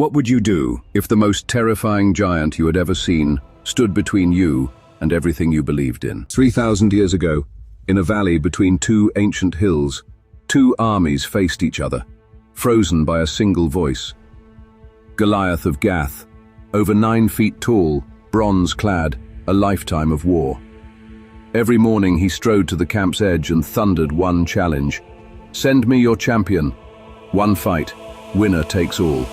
What would you do if the most terrifying giant you had ever seen stood between you and everything you believed in? 3,000 years ago, in a valley between two ancient hills, two armies faced each other, frozen by a single voice. Goliath of Gath, over 9 feet tall, bronze-clad, a lifetime of war. Every morning he strode to the camp's edge and thundered one challenge. "Send me your champion. One fight, winner takes all."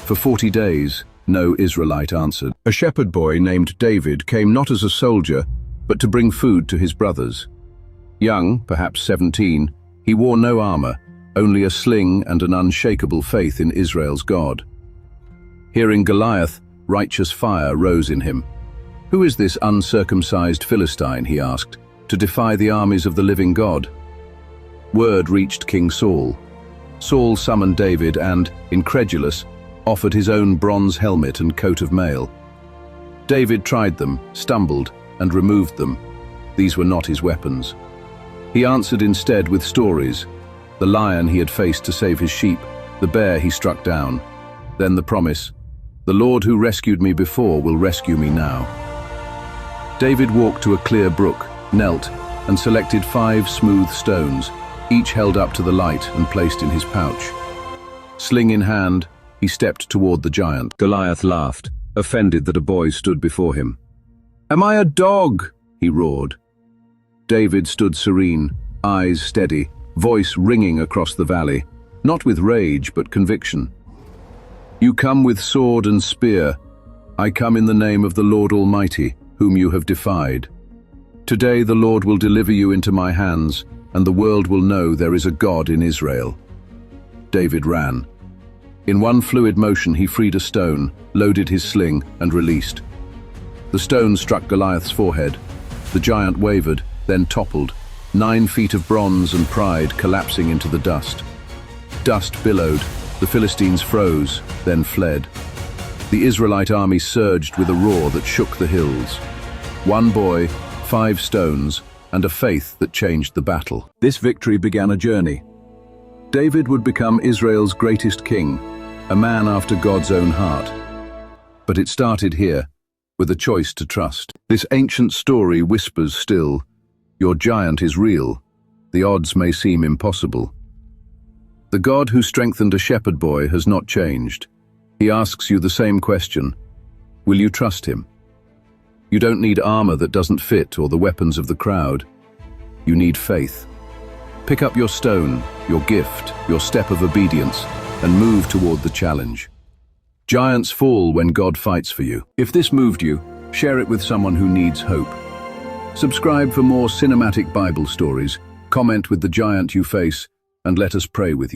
For 40 days, no Israelite answered. A shepherd boy named David came not as a soldier, but to bring food to his brothers. Young, perhaps 17, he wore no armor, only a sling and an unshakable faith in Israel's God. Hearing Goliath, righteous fire rose in him. "Who is this uncircumcised Philistine," he asked, "to defy the armies of the living God?" Word reached King Saul. Saul summoned David and, incredulous, offered his own bronze helmet and coat of mail. David tried them, stumbled, and removed them. These were not his weapons. He answered instead with stories: the lion he had faced to save his sheep, the bear he struck down. Then the promise: "The Lord who rescued me before will rescue me now." David walked to a clear brook, knelt, and selected 5 smooth stones, each held up to the light and placed in his pouch. Sling in hand, he stepped toward the giant. Goliath laughed, offended that a boy stood before him. "Am I a dog?" he roared. David stood serene, eyes steady, voice ringing across the valley, not with rage but conviction. "You come with sword and spear. I come in the name of the Lord Almighty, whom you have defied. Today the Lord will deliver you into my hands, and the world will know there is a God in Israel." David ran. In one fluid motion he freed a stone, loaded his sling, and released. The stone struck Goliath's forehead. The giant wavered, then toppled, 9 feet of bronze and pride collapsing into the dust. Dust billowed, the Philistines froze, then fled. The Israelite army surged with a roar that shook the hills. 1 boy, 5 stones, and a faith that changed the battle. This victory began a journey. David would become Israel's greatest king, a man after God's own heart. But it started here, with a choice to trust. This ancient story whispers still, your giant is real. The odds may seem impossible. The God who strengthened a shepherd boy has not changed. He asks you the same question. Will you trust him? You don't need armor that doesn't fit or the weapons of the crowd. You need faith. Pick up your stone, your gift, your step of obedience, and move toward the challenge. Giants fall when God fights for you. If this moved you, share it with someone who needs hope. Subscribe for more cinematic Bible stories, comment with the giant you face, and let us pray with you.